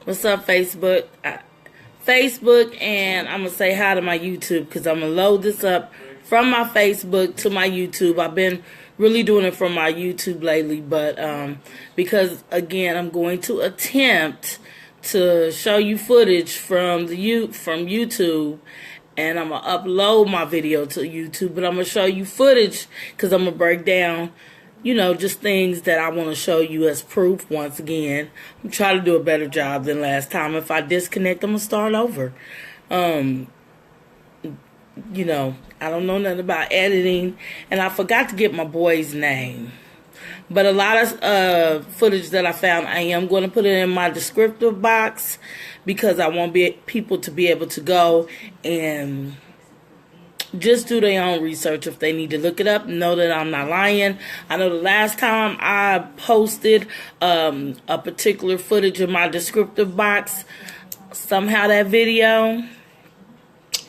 What's up, Facebook? Facebook, and I'm going to say hi to my YouTube because I'm going to load this up from my Facebook to my YouTube. I've been really doing it from my YouTube lately, but because, again, I'm going to attempt to show you footage from YouTube, and I'm going to upload my video to YouTube, but I'm going to show you footage because I'm going to break down, you know, just things that I want to show you as proof once again. I'm trying to do a better job than last time. If I disconnect, I'm going to start over. You know, I don't know nothing about editing, and I forgot to get my boy's name. But a lot of footage that I found, I am going to put it in my descriptive box because I want people to be able to go and just do their own research if they need to look it up. Know that I'm not lying. I know the last time I posted a particular footage in my descriptive box, somehow that video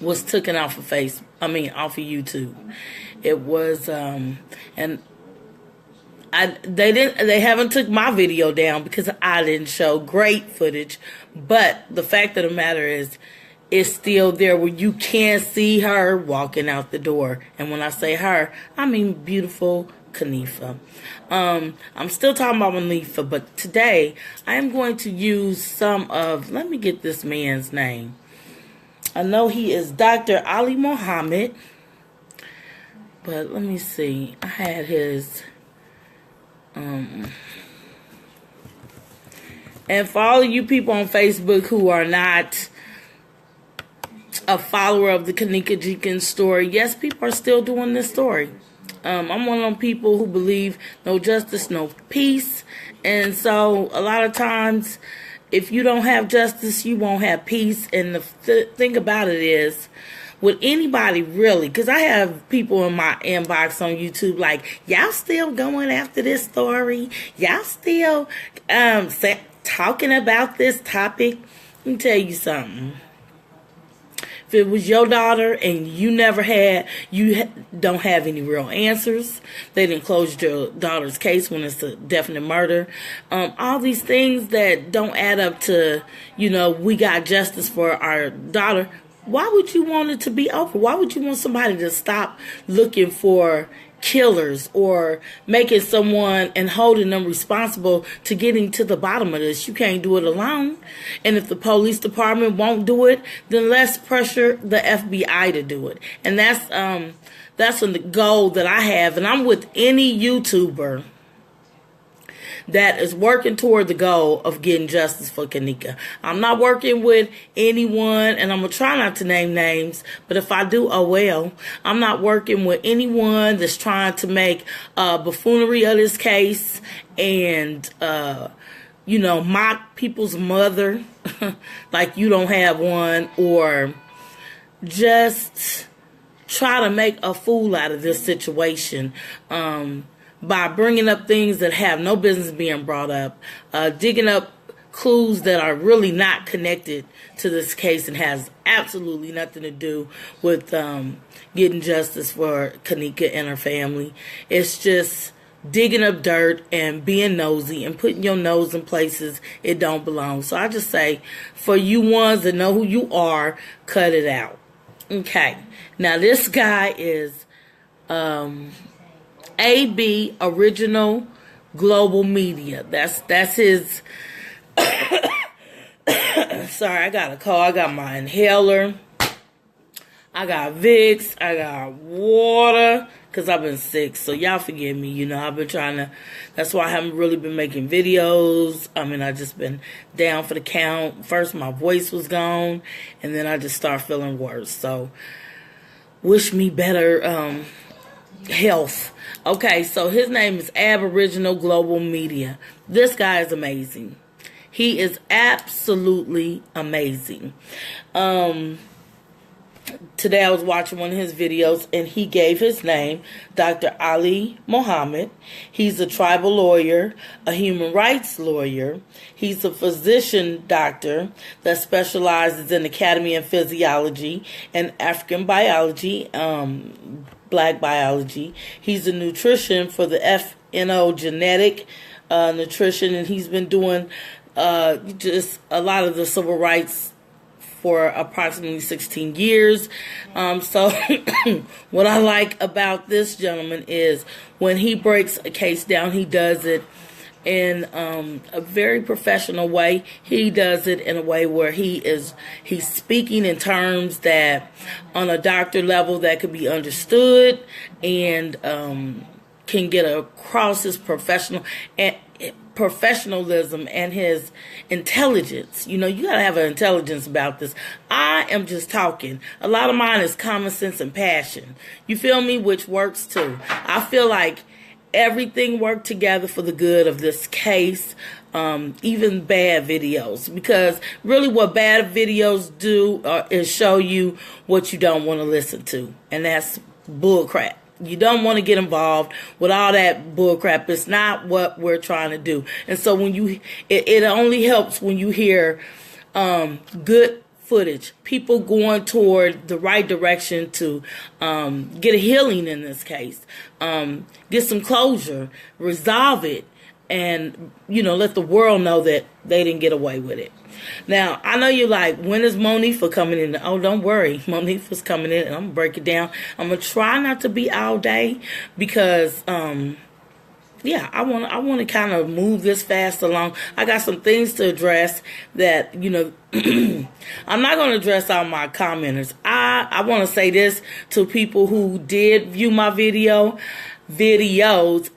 was taken off of off of YouTube. It was they haven't took my video down because I didn't show great footage, but the fact of the matter is, it's still there where you can see her walking out the door. And when I say her, I mean beautiful Kenneka. I'm still talking about Monifah, but today I am going to use some of, let me get this man's name. I know he is Dr. Ali Muhammad, but let me see. I had his, and for all of you people on Facebook who are not a follower of the Kenneka Jenkins story, yes, people are still doing this story. I'm one of them people who believe no justice, no peace. And so a lot of times, if you don't have justice, you won't have peace. And the thing about it is, with anybody really, because I have people in my inbox on YouTube like, y'all still going after this story? Y'all still talking about this topic? Let me tell you something. If it was your daughter and you don't have any real answers, they didn't close your daughter's case when it's a definite murder, all these things that don't add up to, you know, we got justice for our daughter, why would you want it to be over? Why would you want somebody to stop looking for killers or making someone and holding them responsible to getting to the bottom of this? You can't do it alone. And if the police department won't do it, then let's pressure the FBI to do it. And that's the goal that I have. And I'm with any YouTuber that is working toward the goal of getting justice for Kenneka. I'm not working with anyone, and I'm going to try not to name names, but if I do, oh well. I'm not working with anyone that's trying to make buffoonery of this case and, you know, mock people's mother like you don't have one, or just try to make a fool out of this situation. By bringing up things that have no business being brought up, digging up clues that are really not connected to this case and has absolutely nothing to do with getting justice for Kenneka and her family. It's just digging up dirt and being nosy and putting your nose in places it don't belong. So I just say, for you ones that know who you are, cut it out. Okay. Now this guy is AB Original Global Media. That's his. Sorry, I got a call. I got my inhaler. I got Vicks. I got water because I've been sick. So y'all forgive me. You know, I've been trying to. That's why I haven't really been making videos. I mean, I just been down for the count. First, my voice was gone, and then I just start feeling worse. So, wish me better health. Okay, so his name is Aboriginal Global Media. This guy is amazing. He is absolutely amazing. Today I was watching one of his videos and he gave his name, Dr. Ali Muhammad. He's a tribal lawyer, a human rights lawyer. He's a physician doctor that specializes in anatomy and physiology and African biology, black biology. He's a nutrition for the FNO genetic nutrition, and he's been doing just a lot of the civil rights for approximately 16 years. So what I like about this gentleman is when he breaks a case down, he does it in a very professional way. He does it in a way where he's speaking in terms that on a doctor level that could be understood and can get across his professionalism and his intelligence. You know, you gotta have an intelligence about this. I am just talking. A lot of mine is common sense and passion. You feel me? Which works too. I feel like everything worked together for the good of this case, even bad videos. Because really what bad videos do is show you what you don't want to listen to. And that's bull crap. You don't want to get involved with all that bull crap. It's not what we're trying to do. And so when it only helps when you hear good footage, people going toward the right direction to get a healing in this case, get some closure, resolve it, and, you know, let the world know that they didn't get away with it. Now, I know you're like, when is Monifah coming in? Oh, don't worry. Monifah's coming in, and I'm going to break it down. I'm going to try not to be all day because, yeah, I want to kind of move this fast along. I got some things to address that, you know, I'm not going to address all my commenters. I want to say this to people who did view my videos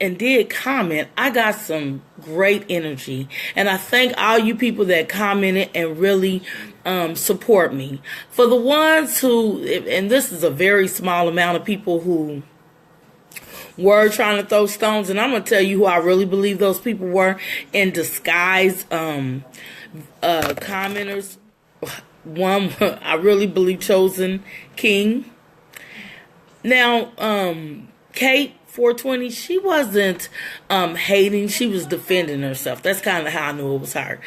and did comment. I got some great energy, and I thank all you people that commented and really support me. For the ones who, and this is a very small amount of people who were trying to throw stones, and I'm going to tell you who I really believe those people were in disguise commenters. One, I really believe Chosen King. Now, Kate 420, she wasn't hating, she was defending herself. That's kind of how I knew it was her.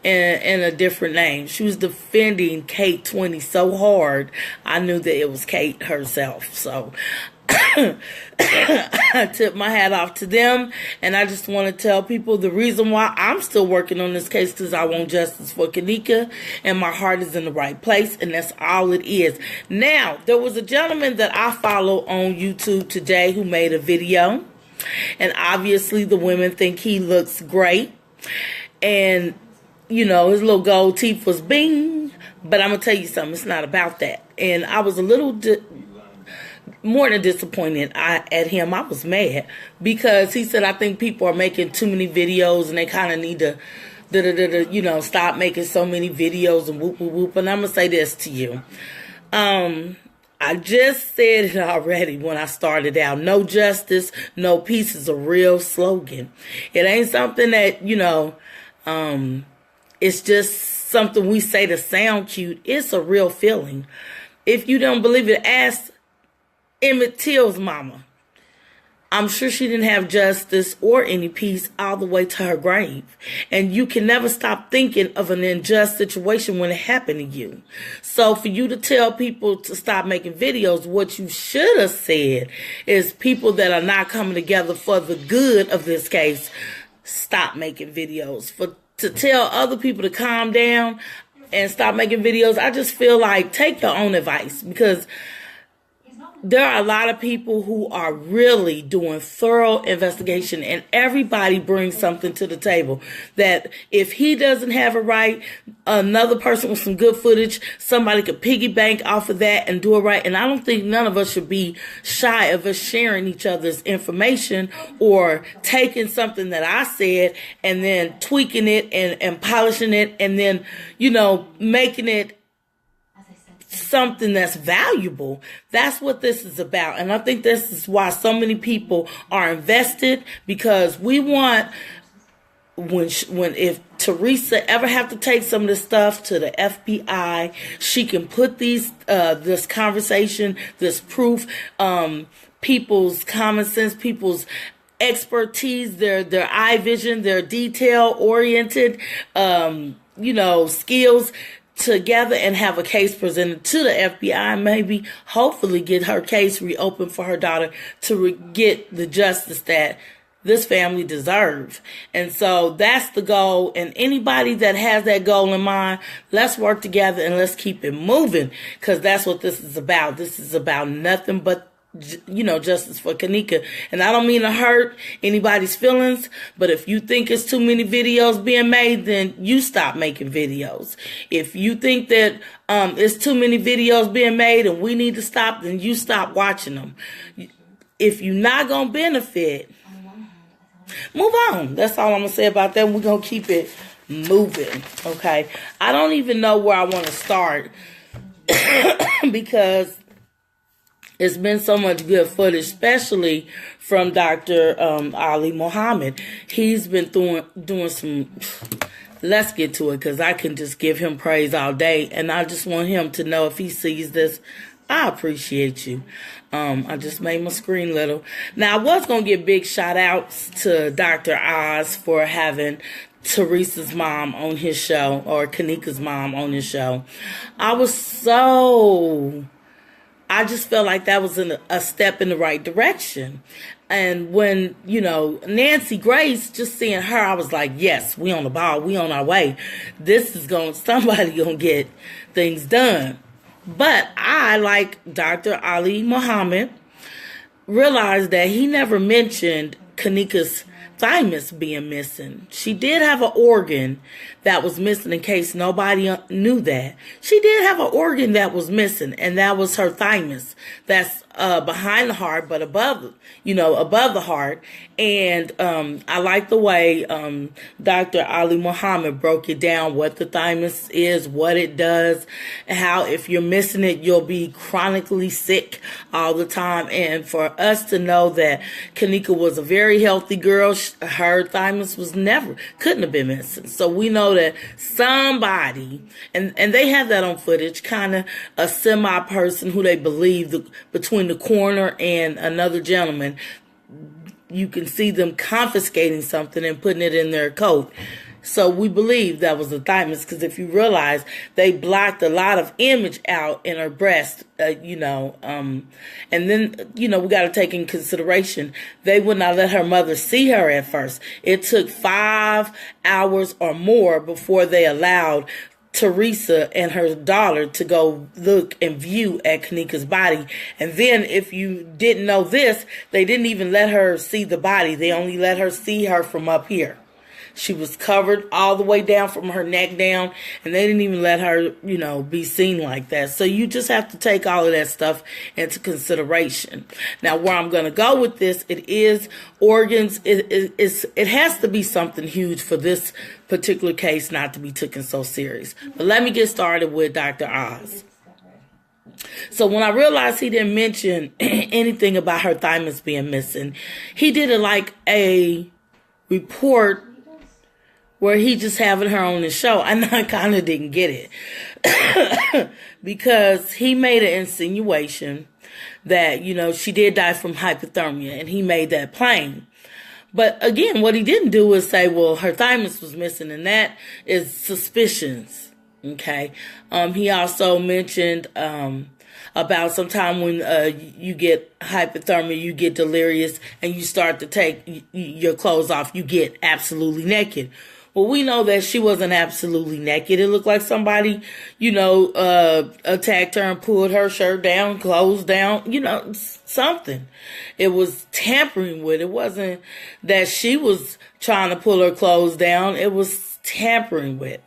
In a different name. She was defending Kate 20 so hard, I knew that it was Kate herself. So I tip my hat off to them, and I just want to tell people the reason why I'm still working on this case, because I want justice for Kenneka, and my heart is in the right place, and that's all it is. Now, there was a gentleman that I follow on YouTube today who made a video, and obviously the women think he looks great, and, you know, his little gold teeth was bing, but I'm going to tell you something, it's not about that. And I was a little more than disappointed at him. I was mad because he said, I think people are making too many videos and they kind of need to, you know, stop making so many videos and whoop, whoop, whoop. And I'm going to say this to you. I just said it already when I started out. No justice, no peace is a real slogan. It ain't something that, you know, it's just something we say to sound cute. It's a real feeling. If you don't believe it, ask Emmett Till's mama. I'm sure she didn't have justice or any peace all the way to her grave. And you can never stop thinking of an unjust situation when it happened to you. So for you to tell people to stop making videos, what you should have said is, people that are not coming together for the good of this case, stop making videos. To tell other people to calm down and stop making videos, I just feel like take your own advice, because there are a lot of people who are really doing thorough investigation, and everybody brings something to the table that if he doesn't have it right, another person with some good footage, somebody could piggyback off of that and do it right. And I don't think none of us should be shy of us sharing each other's information, or taking something that I said and then tweaking it and polishing it, and then, you know, making it something that's valuable. That's what this is about. And I think this is why so many people are invested, because we want, if Teresa ever have to take some of this stuff to the FBI, she can put this conversation, this proof, people's common sense, people's expertise, their eye vision, their detail oriented, you know, skills together, and have a case presented to the FBI, maybe hopefully get her case reopened for her daughter to get the justice that this family deserve. And so that's the goal. And anybody that has that goal in mind, let's work together and let's keep it moving, because that's what this is about. This is about nothing but, justice for Kenneka. And I don't mean to hurt anybody's feelings, but if you think it's too many videos being made, then you stop making videos. If you think that it's too many videos being made and we need to stop, then you stop watching them. If you're not going to benefit, move on. That's all I'm going to say about that. We're going to keep it moving, okay? I don't even know where I want to start because it's been so much good footage, especially from Dr. Ali Muhammad. He's been doing some... Let's get to it, because I can just give him praise all day. And I just want him to know, if he sees this, I appreciate you. I just made my screen little. Now, I was going to give big shout outs to Dr. Oz for having Teresa's mom on his show, or Kenneka's mom on his show. I just felt like that was a step in the right direction. And when, Nancy Grace, just seeing her, I was like, yes, we on the ball. We on our way. Somebody gonna get things done. But I, like Dr. Ali Muhammad, realized that he never mentioned Kenneka's thymus being missing. She did have an organ that was missing, in case nobody knew that. She did have an organ that was missing, and that was her thymus. That's behind the heart, but above the heart. And I like the way Dr. Ali Muhammad broke it down, what the thymus is, what it does, and how if you're missing it, you'll be chronically sick all the time. And for us to know that Kenneka was a very healthy girl, her thymus couldn't have been missing. So we know that somebody, and they have that on footage, kind of a semi-person who they believe between the coroner and another gentleman, you can see them confiscating something and putting it in their coat. So we believe that was the thymus, because if you realize, they blocked a lot of image out in her breast, and then, we got to take in consideration, they would not let her mother see her at first. It took 5 hours or more before they allowed Teresa and her daughter to go look and view at Kenneka's body. And then, if you didn't know this, they didn't even let her see the body. They only let her see her from up here. She was covered all the way down from her neck down, and they didn't even let her, be seen like that. So you just have to take all of that stuff into consideration. Now, where I'm going to go with this, it is organs. It has to be something huge for this particular case not to be taken so serious. But let me get started with Dr. Oz. So when I realized he didn't mention anything about her thymus being missing, he did it like a report where he just having her on the show. And I kind of didn't get it because he made an insinuation that, she did die from hypothermia, and he made that plain. But again, what he didn't do is say, well, her thymus was missing, and that is suspicions. Okay. He also mentioned, about sometime when you get hypothermia, you get delirious, and you start to take your clothes off, you get absolutely naked. Well, we know that she wasn't absolutely naked. It looked like somebody, attacked her and pulled her shirt down, clothes down, something. It was tampering with. It wasn't that she was trying to pull her clothes down. It was tampering with.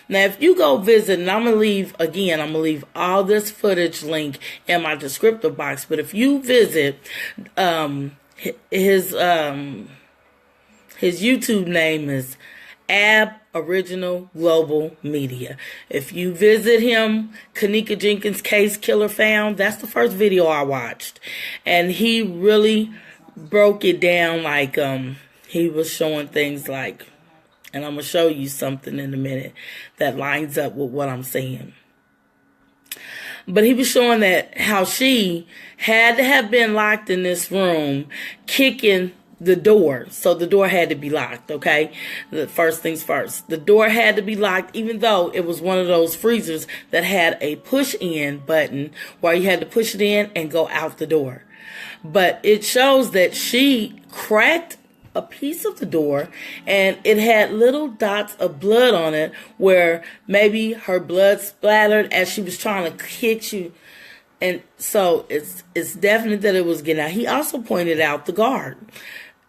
Now, if you go visit, and I'm going to leave all this footage link in my descriptive box, but if you visit his YouTube name is Original Global Media. If you visit him, Kenneka Jenkins Case Killer Found, that's the first video I watched. And he really broke it down like he was showing things like, and I'm going to show you something in a minute that lines up with what I'm saying. But he was showing that how she had to have been locked in this room, kicking the door. So the door had to be locked, okay? The first things first. The door had to be locked, even though it was one of those freezers that had a push-in button where you had to push it in and go out the door. But it shows that she cracked a piece of the door, and it had little dots of blood on it where maybe her blood splattered as she was trying to hit you. And so it's definite that it was getting out. He also pointed out the guard,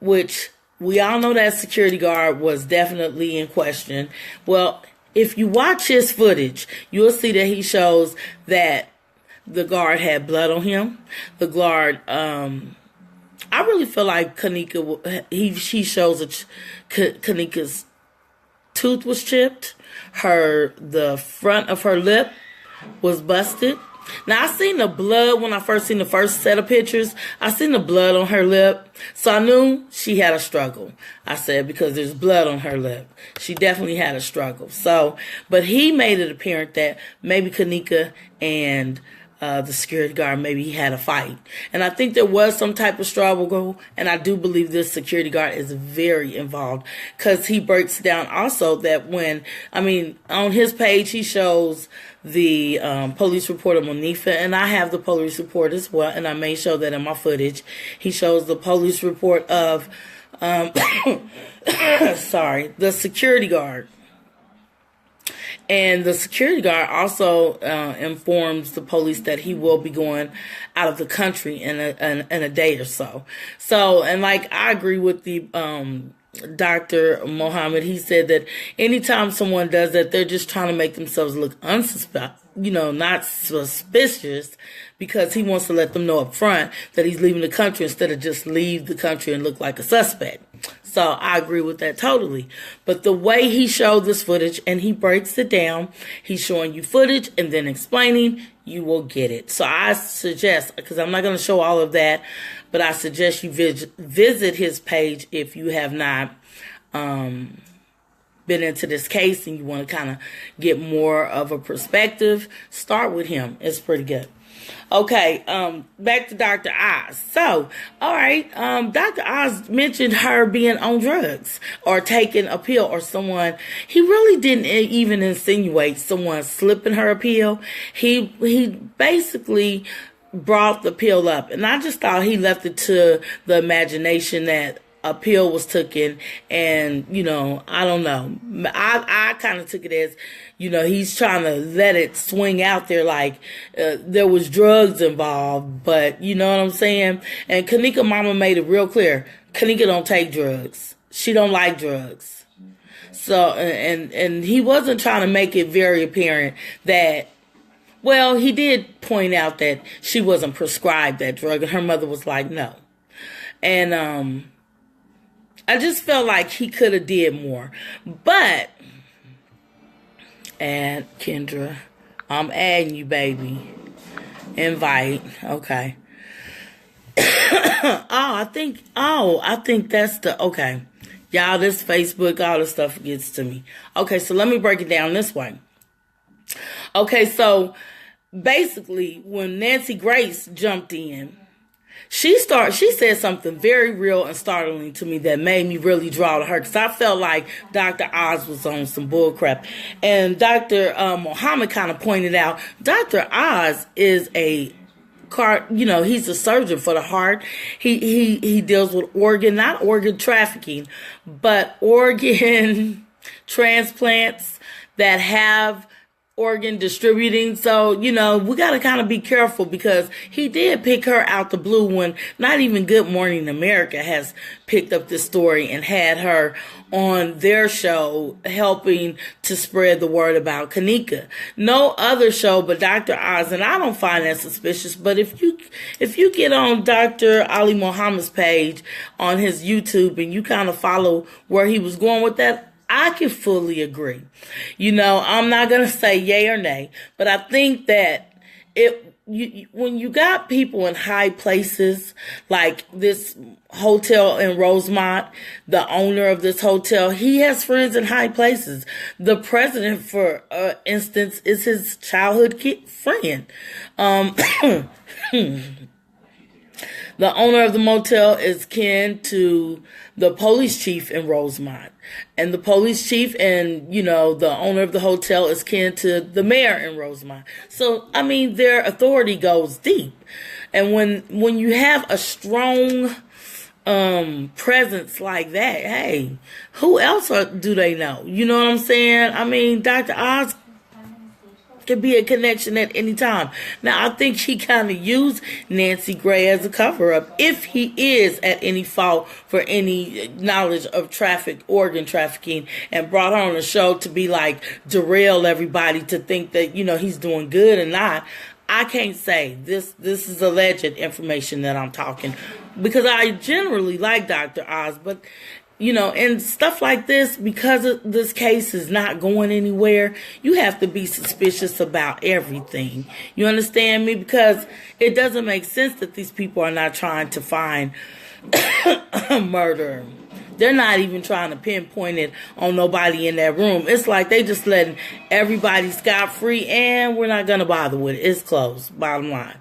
which we all know that security guard was definitely in question. Well, if you watch his footage, you'll see that he shows that the guard had blood on him. The guard, I really feel like Kenneka, she shows that Kenneka's tooth was chipped. The front of her lip was busted. Now, I seen the blood when I first seen the first set of pictures. I seen the blood on her lip. So I knew she had a struggle. I said, because there's blood on her lip. She definitely had a struggle. So, but he made it apparent that maybe Kenneka and the security guard, maybe he had a fight. And I think there was some type of struggle, and I do believe this security guard is very involved, because he breaks down also that on his page, he shows the police report of Monifah, and I have the police report as well, and I may show that in my footage. He shows the police report of, the security guard. And the security guard also informs the police that he will be going out of the country in a day or so. So, and like I agree with the Dr. Mohammed. He said that anytime someone does that, they're just trying to make themselves look not suspicious, because he wants to let them know up front that he's leaving the country instead of just leave the country and look like a suspect. So I agree with that totally. But the way he showed this footage, and he breaks it down, he's showing you footage and then explaining, you will get it. So I suggest, because I'm not going to show all of that, but I suggest you visit his page if you have not been into this case and you want to kind of get more of a perspective. Start with him. It's pretty good. Okay, back to Dr. Oz. So, all right, Dr. Oz mentioned her being on drugs or taking a pill, or someone, he really didn't even insinuate someone slipping her a pill. He basically brought the pill up, and I just thought he left it to the imagination that a pill was taken, and, I don't know. I kind of took it as, he's trying to let it swing out there like there was drugs involved, but you know what I'm saying? And Kenneka mama made it real clear. Kenneka don't take drugs. She don't like drugs. So, and he wasn't trying to make it very apparent that, well, he did point out that she wasn't prescribed that drug, and her mother was like, no. And, I just felt like he could have did more. But, and Kendra, I'm adding you, baby. Invite. Okay. I think that's okay. Y'all, this Facebook, all this stuff gets to me. Okay, so let me break it down this way. Okay, so basically, when Nancy Grace jumped in, she said something very real and startling to me that made me really draw to her, because I felt like Dr. Oz was on some bullcrap. And Dr. Mohammed kind of pointed out, Dr. Oz is he's a surgeon for the heart. He deals with not organ trafficking, but organ transplants that have organ distributing. So, we got to kind of be careful, because he did pick her out the blue when not even Good Morning America has picked up this story and had her on their show helping to spread the word about Kenneka. No other show but Dr. Oz, and I don't find that suspicious. But if you get on Dr. Ali Muhammad's page on his YouTube and you kind of follow where he was going with that, I can fully agree. I'm not going to say yay or nay, but I think that when you got people in high places, like this hotel in Rosemont, the owner of this hotel, he has friends in high places. The president, for instance, is his childhood friend. The owner of the motel is kin to the police chief in Rosemont. And the police chief and, the owner of the hotel is kin to the mayor in Rosemont. So, their authority goes deep. And when you have a strong presence like that, hey, who else do they know? You know what I'm saying? I mean, Dr. Oz could be a connection at any time. Now, I think he kind of used Nancy Gray as a cover-up if he is at any fault for any knowledge of organ trafficking, and brought her on the show to be like, derail everybody to think that, he's doing good and not. I can't say this is alleged information that I'm talking, because I generally like Dr. Oz, but and stuff like this, because this case is not going anywhere, you have to be suspicious about everything. You understand me? Because it doesn't make sense that these people are not trying to find a murder. They're not even trying to pinpoint it on nobody in that room. It's like they just letting everybody scot-free, and we're not going to bother with it. It's closed, bottom line.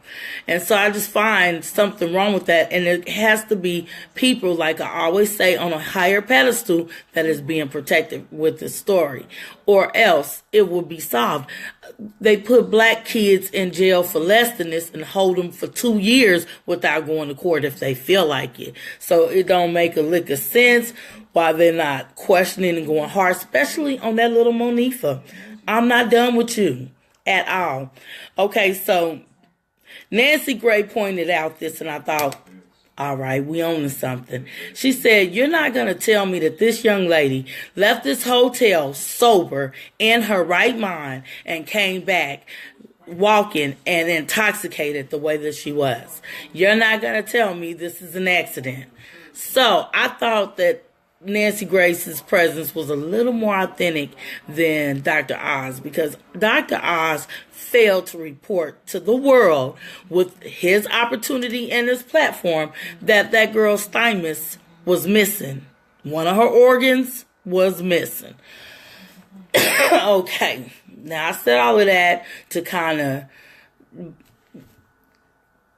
And so I just find something wrong with that. And it has to be people, like I always say, on a higher pedestal that is being protected with this story, or else it will be solved. They put black kids in jail for less than this and hold them for 2 years without going to court if they feel like it. So it don't make a lick of sense why they're not questioning and going hard, especially on that little Monifah. I'm not done with you at all. Okay, so Nancy Gray pointed out this, and I thought, all right, we own to something. She said, you're not going to tell me that this young lady left this hotel sober, in her right mind, and came back walking and intoxicated the way that she was. You're not going to tell me this is an accident. So I thought that Nancy Grace's presence was a little more authentic than Dr. Oz, because Dr. Oz failed to report to the world with his opportunity and his platform that that girl's thymus was missing. One of her organs was missing. Okay. Now, I said all of that to kind of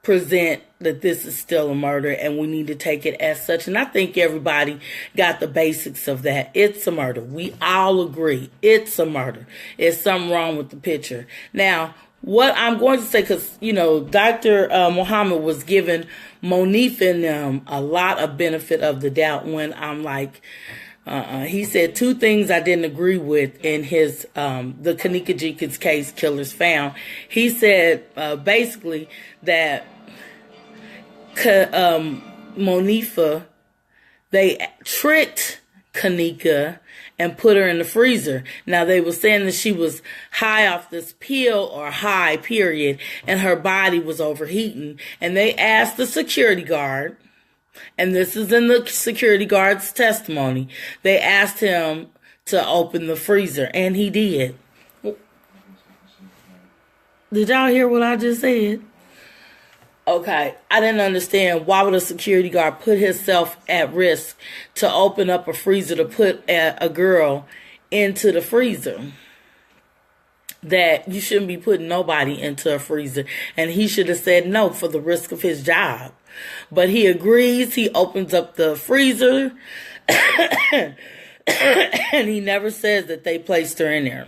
present that this is still a murder and we need to take it as such. And I think everybody got the basics of that. It's a murder. We all agree it's a murder. There's something wrong with the picture. Now, what I'm going to say, because, Dr. Muhammad was giving Monique and them a lot of benefit of the doubt when I'm like, he said 2 things I didn't agree with in his, the Kenneka Jenkins case Killers Found. He said, basically that, Monifah, they tricked Kenneka and put her in the freezer. Now, they were saying that she was high off this pill, or high, period, and her body was overheating. And they asked the security guard, and this is in the security guard's testimony, they asked him to open the freezer, and he did. Did y'all hear what I just said? Okay, I didn't understand why would a security guard put himself at risk to open up a freezer to put a girl into the freezer. That you shouldn't be putting nobody into a freezer. And he should have said no for the risk of his job. But he agrees, he opens up the freezer, and he never says that they placed her in there.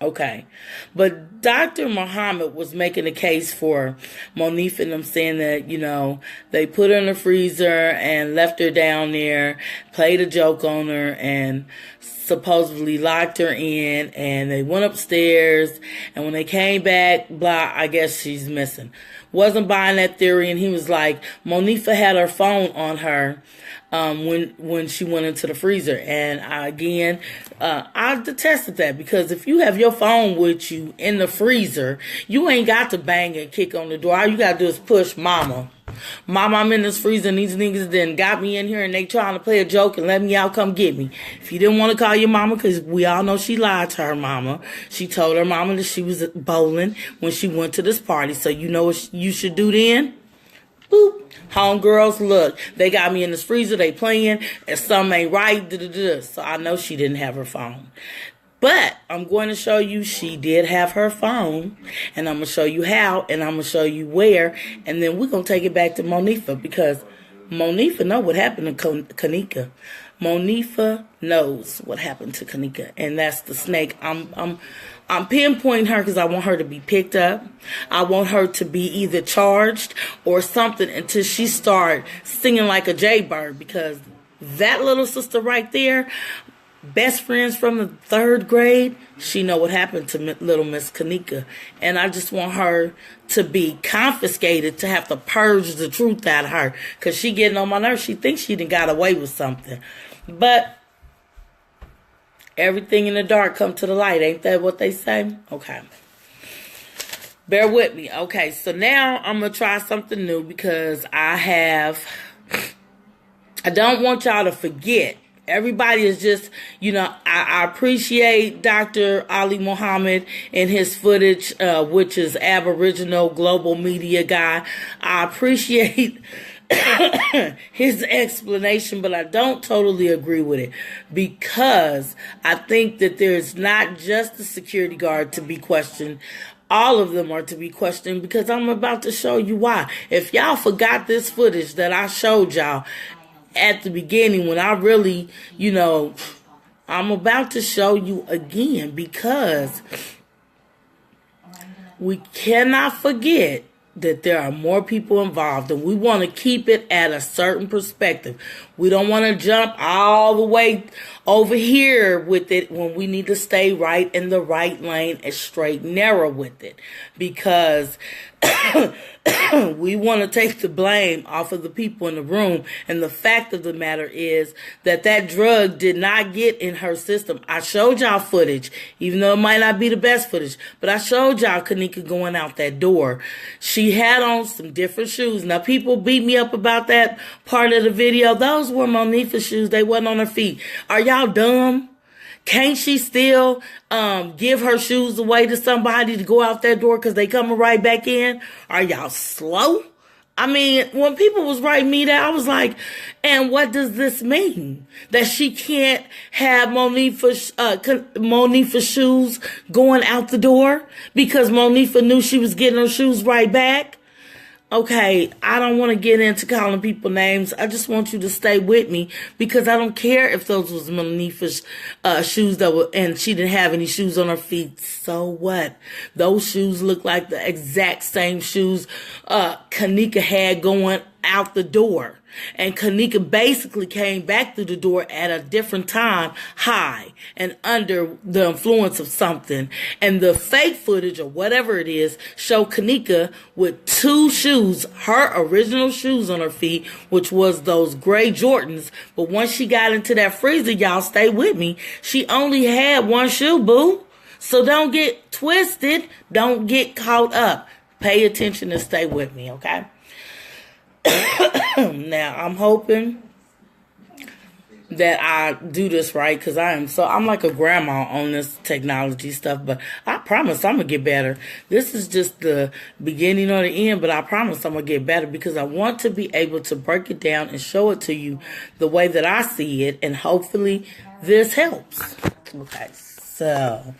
Okay, but Dr. Muhammad was making a case for Monique and them, saying that, they put her in the freezer and left her down there, played a joke on her, and supposedly locked her in, and they went upstairs, and when they came back, blah, I guess she's missing. Wasn't buying that theory, and he was like, Monifah had her phone on her when she went into the freezer. And I detested that, because if you have your phone with you in the freezer, you ain't got to bang and kick on the door. All you got to do is push mama. Mama, I'm in this freezer, and these niggas then got me in here, and they trying to play a joke and let me out, come get me. If you didn't want to call your mama, because we all know she lied to her mama. She told her mama that she was bowling when she went to this party. So you know what you should do then? Boop. Homegirls, look, they got me in this freezer, they playing, and something ain't right, da-da-da. So I know she didn't have her phone. But I'm going to show you she did have her phone, and I'm going to show you how, and I'm going to show you where, and then we're going to take it back to Monifah, because Monifah know what happened to Kenneka. Monifah knows what happened to Kenneka, and that's the snake. I'm pinpointing her because I want her to be picked up. I want her to be either charged or something until she start singing like a jaybird, because that little sister right there, best friends from the 3rd grade, she know what happened to little Miss Kenneka. And I just want her to be confiscated, to have to purge the truth out of her, because she getting on my nerves. She thinks she done got away with something. But everything in the dark come to the light. Ain't that what they say? Okay. Bear with me. Okay, so now I'm going to try something new, because I don't want y'all to forget. Everybody is just, I appreciate Dr. Ali Muhammad and his footage, which is Aboriginal Global Media guy. I appreciate his explanation, but I don't totally agree with it, because I think that there's not just the security guard to be questioned. All of them are to be questioned, because I'm about to show you why. If y'all forgot this footage that I showed y'all at the beginning, when I really, I'm about to show you again, because we cannot forget that there are more people involved, and we want to keep it at a certain perspective. We don't want to jump all the way over here with it when we need to stay right in the right lane and straight narrow with it, because we want to take the blame off of the people in the room. And the fact of the matter is that drug did not get in her system. I showed y'all footage, even though it might not be the best footage, but I showed y'all Kenneka going out that door. She had on some different shoes. Now, people beat me up about that part of the video. Those were Monifah's shoes. They wasn't on her feet. Are y'all dumb? Can't she still give her shoes away to somebody to go out that door because they coming right back in? Are y'all slow? I mean, when people was writing me that, I was like, and what does this mean? That she can't have Monifah's shoes going out the door because Monifah knew she was getting her shoes right back? Okay, I don't want to get into calling people names. I just want you to stay with me, because I don't care if those was Monifah's shoes and she didn't have any shoes on her feet. So what? Those shoes look like the exact same shoes Kenneka had going out the door. And Kenneka basically came back through the door at a different time, high and under the influence of something. And the fake footage or whatever it is show Kenneka with 2 shoes, her original shoes on her feet, which was those gray Jordans. But once she got into that freezer, y'all stay with me, she only had 1 shoe, boo. So don't get twisted. Don't get caught up. Pay attention and stay with me, okay? Now, I'm hoping that I do this right, because I'm like a grandma on this technology stuff, but I promise I'm going to get better. This is just the beginning or the end, but I promise I'm going to get better, because I want to be able to break it down and show it to you the way that I see it, and hopefully this helps. Okay, so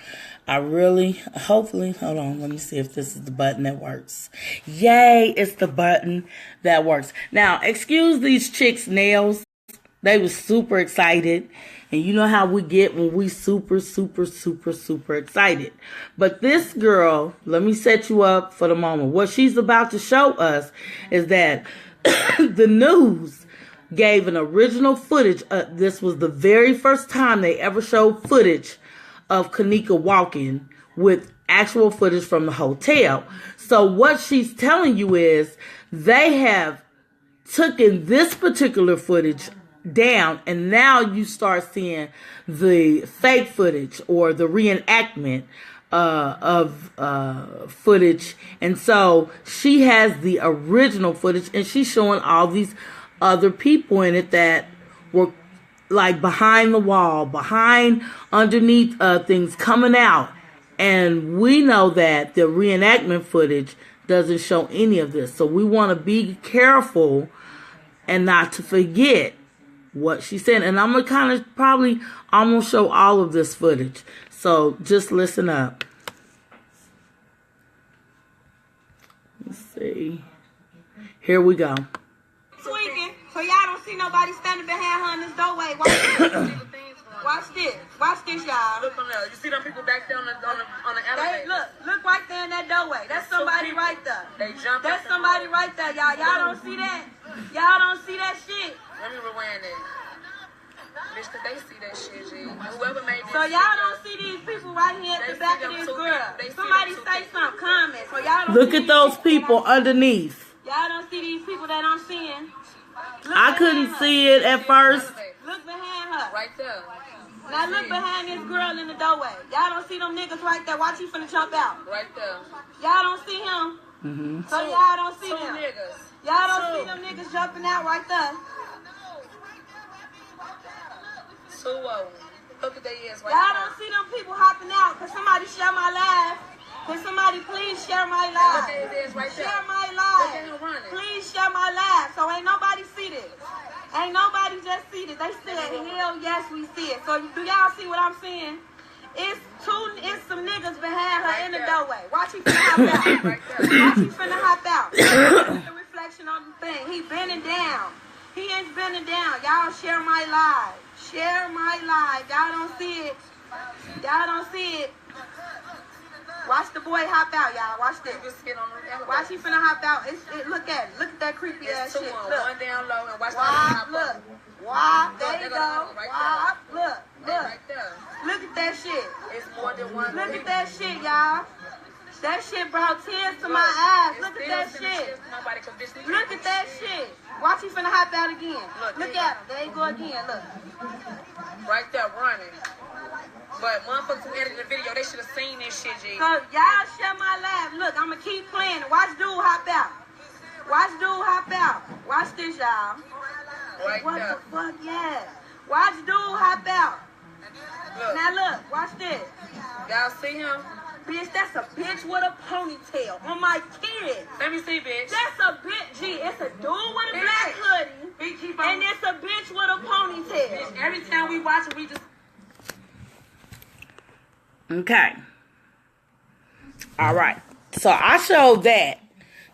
hopefully, hold on, let me see if this is the button that works. Yay, it's the button that works. Now, excuse these chicks' nails. They was super excited. And you know how we get when we super excited. But this girl, let me set you up for the moment. What she's about to show us is that the news gave an original footage. This was the very first time they ever showed footage of Kenneka walking, with actual footage from the hotel. So what she's telling you is they have taken this particular footage down, and now you start seeing the fake footage or the reenactment of footage. And so she has the original footage, and she's showing all these other people in it that were like behind the wall, underneath things coming out. And we know that the reenactment footage doesn't show any of this. So we want to be careful and not to forget what she said. And I'm going to kind of probably almost show all of this footage. So just listen up. Let's see. Here we go. Tweaking, so y'all don't see see nobody standing behind her in this doorway. Watch this. Watch this. Watch this, y'all. Look on there. You see them people back there on the elevator? Look right there in that doorway. That's somebody right there. They jumped. That's somebody right there, y'all. Y'all don't see that? Y'all don't see that shit? Let me rewind it. Bitch, they see that shit, G. Whoever made this. So y'all don't see these people right here at the back of this girl. Somebody say something, comment. So y'all don't look at those people underneath. Y'all don't see these people that I'm seeing. I couldn't see it at first. Look behind her. Right there. Now look behind this girl in the doorway. Y'all don't see them niggas right there. Watch, he finna jump out. Right there. Y'all don't see him. So y'all don't see them. Niggas. Y'all don't see them niggas jumping out right there. Look at their ears right Y'all there. don't see them people hopping out. Can somebody share my live? Can somebody please share my live? Look at his ears right there. Share my Look at live. him running. Please share my live. So ain't nobody see this. Ain't nobody just see this. They said, hell yes, we see it. So do y'all see what I'm seeing? It's some niggas behind her in the doorway. Watch, he finna hop out. Watch, he finna hop out. The reflection on the thing. He bending down. He ain't bending down. Y'all share my live. Share my live. Y'all don't see it. Y'all don't see it. Watch the boy hop out, y'all. Watch this. Watch, he finna hop out. Look at it. Look at that creepy ass shit. Look. One down low and watch Wop, look. Wop, there you go. Wop, look. Right there. Look at that shit. It's more than one. Look at that shit, y'all. That shit brought tears to my eyes. Look at that shit. Look at that shit. Watch, he finna hop out again. Look at him. There you go again. Look. Right there running. But motherfuckers who edited the video, they should have seen this shit, G. So y'all share my live. Look, I'ma keep playing. Watch dude hop out. Watch dude hop out. Watch this, y'all. Right what there. The fuck, yeah. Watch dude hop out. Look. Now look, watch this. Y'all see him? Bitch, that's a bitch with a ponytail on my kids. Let me see, bitch. That's a bitch, G. It's a dude with a black hoodie. And it's a bitch with a ponytail. Bitch, every time we watch it, we just... Okay. All right. So I showed that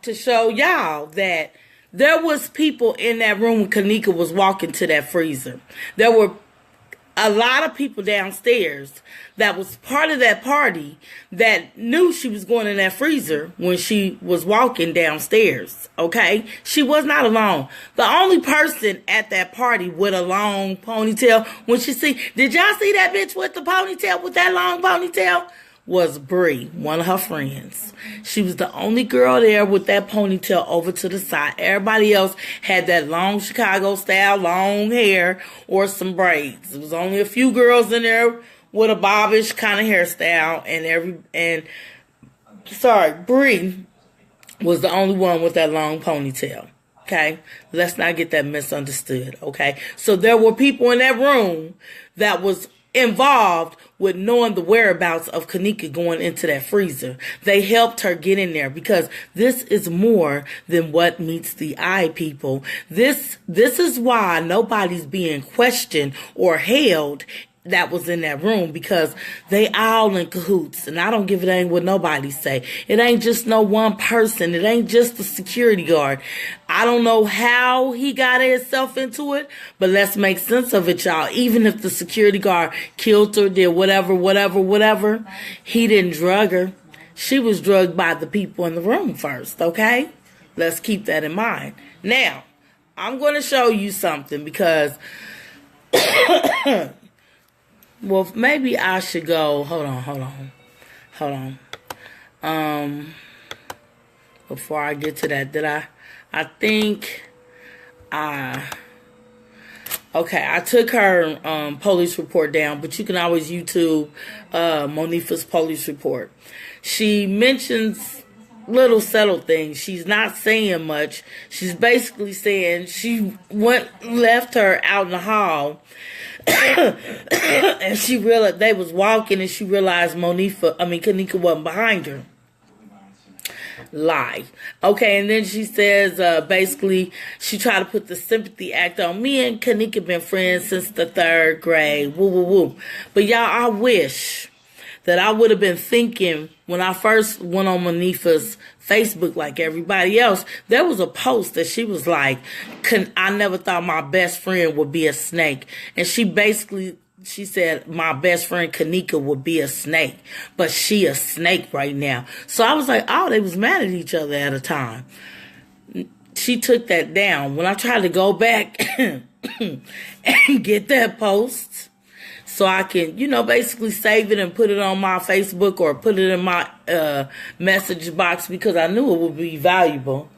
to show y'all that there was people in that room when Kenneka was walking to that freezer. There were a lot of people downstairs that was part of that party that knew she was going in that freezer when she was walking downstairs. Okay? She was not alone. The only person at that party with a long ponytail, when she did y'all see that bitch with the ponytail, with that long ponytail? Was Bree, one of her friends. She was the only girl there with that ponytail over to the side. Everybody else had that long Chicago style, long hair, or some braids. There was only a few girls in there with a bobbish kind of hairstyle, Bree was the only one with that long ponytail. Okay? Let's not get that misunderstood. Okay? So there were people in that room that was involved with knowing the whereabouts of Kenneka going into that freezer. They helped her get in there because this is more than what meets the eye, people. This is why nobody's being questioned or held that was in that room, because they all in cahoots, and I don't give a dang what nobody say. It ain't just no one person. It ain't just the security guard. I don't know how he got himself into it, but let's make sense of it, y'all. Even if the security guard killed her, did whatever, he didn't drug her. She was drugged by the people in the room first, okay? Let's keep that in mind. Now, I'm going to show you something because... Well, maybe I should go. Hold on. Before I get to that, okay, I took her police report down, but you can always YouTube Monifah's police report. She mentions little subtle things. She's not saying much. She's basically saying she left her out in the hall. And she realized they was walking, and she realized Kenneka wasn't behind her. Lie. Okay, and then she says, basically, she tried to put the sympathy act on. Me and Kenneka been friends since the 3rd grade. Woo, woo, woo. But y'all, I wish that I would have been thinking when I first went on Monifah's Facebook like everybody else. There was a post that she was like, I never thought my best friend would be a snake. And she said, my best friend Kenneka would be a snake, but she a snake right now. So I was like, oh, they was mad at each other at a time. She took that down. When I tried to go back and get that post so I can, basically save it and put it on my Facebook or put it in my message box because I knew it would be valuable,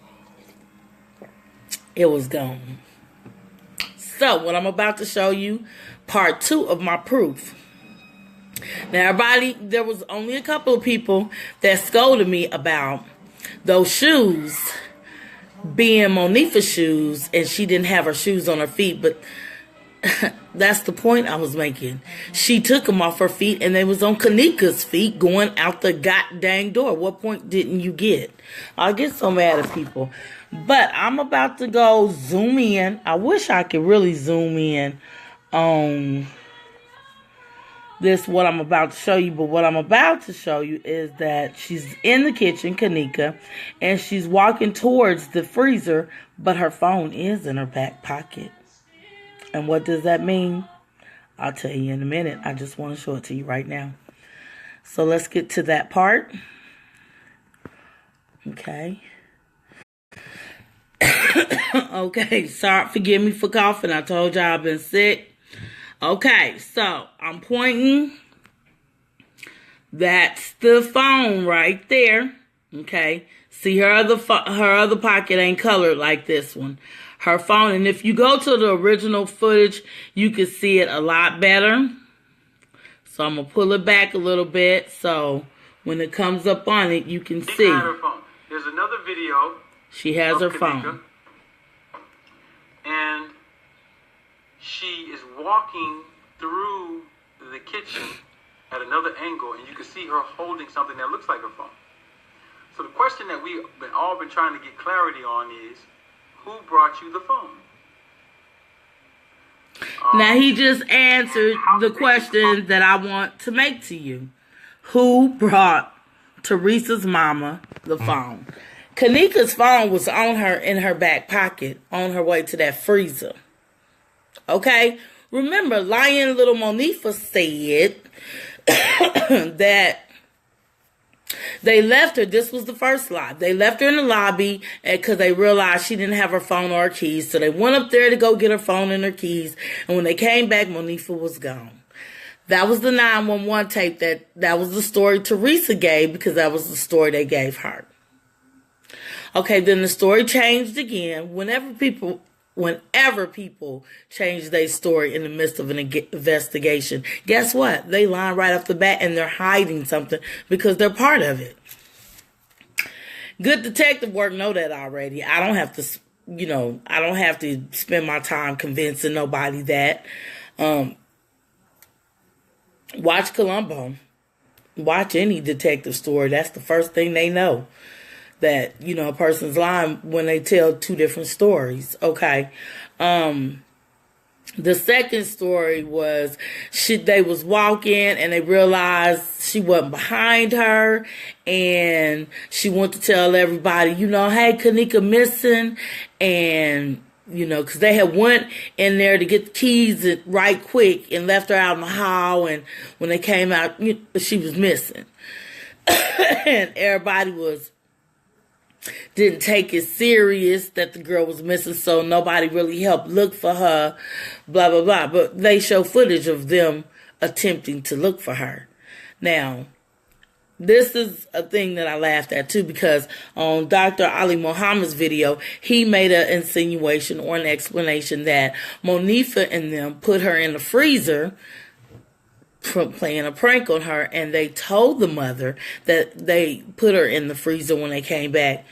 it was gone. So what I'm about to show you, part 2 of my proof. Now, there was only a couple of people that scolded me about those shoes being Monifah's shoes, and she didn't have her shoes on her feet, but that's the point I was making. She took them off her feet, and they was on Kenneka's feet going out the goddamn door. What point didn't you get? I get so mad at people. But I'm about to go zoom in. I wish I could really zoom in on what I'm about to show you. But what I'm about to show you is that she's in the kitchen, Kenneka, and she's walking towards the freezer, but her phone is in her back pocket. And what does that mean? I'll tell you in a minute. I just want to show it to you right now. So let's get to that part. Okay. Okay, sorry, forgive me for coughing. I told y'all I've been sick. Okay, so I'm pointing. That's the phone right there. Okay, see her other pocket ain't colored like this one. Her phone, and if you go to the original footage, you can see it a lot better. So I'm gonna pull it back a little bit so when it comes up on it, you can see. Her phone. There's another video. She has her Kenneka, phone. And she is walking through the kitchen at another angle, and you can see her holding something that looks like a phone. So the question that we've all been trying to get clarity on is, who brought you the phone? Now he just answered the question that I want to make to you. Who brought Teresa's mama the phone? Kenneka's phone was on her in her back pocket on her way to that freezer. Okay? Remember, lying little Monifah said that they left her. This was the first lie. They left her in the lobby because they realized she didn't have her phone or her keys. So they went up there to go get her phone and her keys. And when they came back, Monifah was gone. That was the 911 tape. That was the story Teresa gave because that was the story they gave her. Okay, then the story changed again. Whenever people change their story in the midst of an investigation, guess what? They lie right off the bat and they're hiding something because they're part of it. Good detective work know that already. I don't have to spend my time convincing nobody that. Watch Columbo. Watch any detective story. That's the first thing they know. That, a person's lying when they tell two different stories. Okay. The second story was they was walking and they realized she wasn't behind her, and she went to tell everybody, hey, Kenneka missing, and because they had went in there to get the keys right quick and left her out in the hall, and when they came out, she was missing. And everybody didn't take it serious that the girl was missing, so nobody really helped look for her, blah, blah, blah. But they show footage of them attempting to look for her. Now, this is a thing that I laughed at too, because on Dr. Ali Muhammad's video, he made an insinuation or an explanation that Monifah and them put her in the freezer playing a prank on her, and they told the mother that they put her in the freezer. When they came back,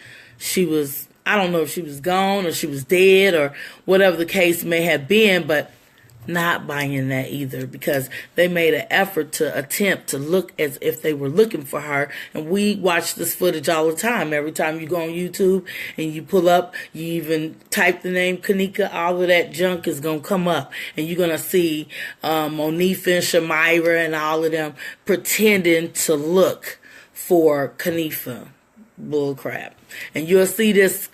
I don't know if she was gone or she was dead or whatever the case may have been, but not buying that either, because they made an effort to attempt to look as if they were looking for her. And we watch this footage all the time. Every time you go on YouTube and you pull up, you even type the name Kenneka, all of that junk is going to come up. And you're going to see Monifah and Shamira and all of them pretending to look for Kenneka. Bull crap. And you'll see this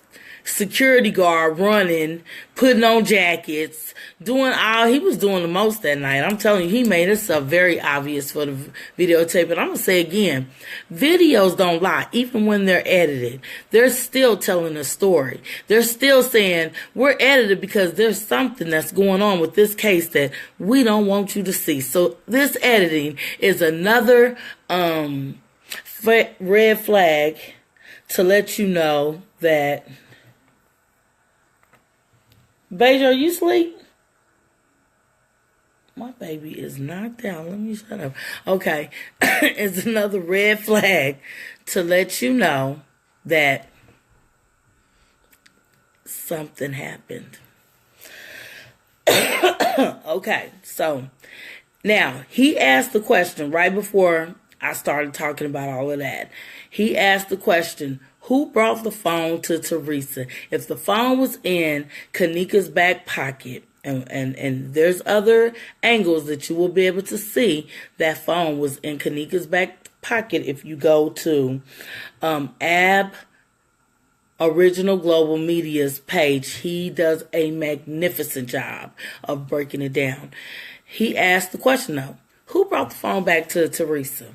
security guard running, putting on jackets, he was doing the most that night. I'm telling you, he made himself very obvious for the videotape. And I'm going to say again, videos don't lie. Even when they're edited, they're still telling a story. They're still saying, we're edited because there's something that's going on with this case that we don't want you to see. So this editing is another red flag to let you know that... Beige, are you asleep? My baby is knocked out. Let me shut up. Okay. It's another red flag to let you know that something happened. Okay. So now he asked the question right before I started talking about all of that. He asked the question, who brought the phone to Teresa? If the phone was in Kenneka's back pocket, and there's other angles that you will be able to see that phone was in Kenneka's back pocket if you go to Original Global Media's page. He does a magnificent job of breaking it down. He asked the question, though, who brought the phone back to Teresa?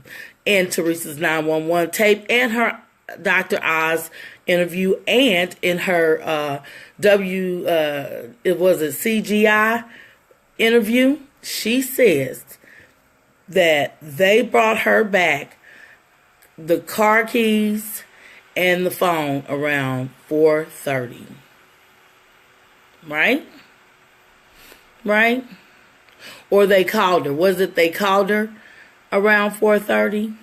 In Teresa's 911 tape and her Dr. Oz interview, and in her CGI interview, she says that they brought her back the car keys and the phone around 4:30. Right? Or they called her. Was it they called her around 4:30?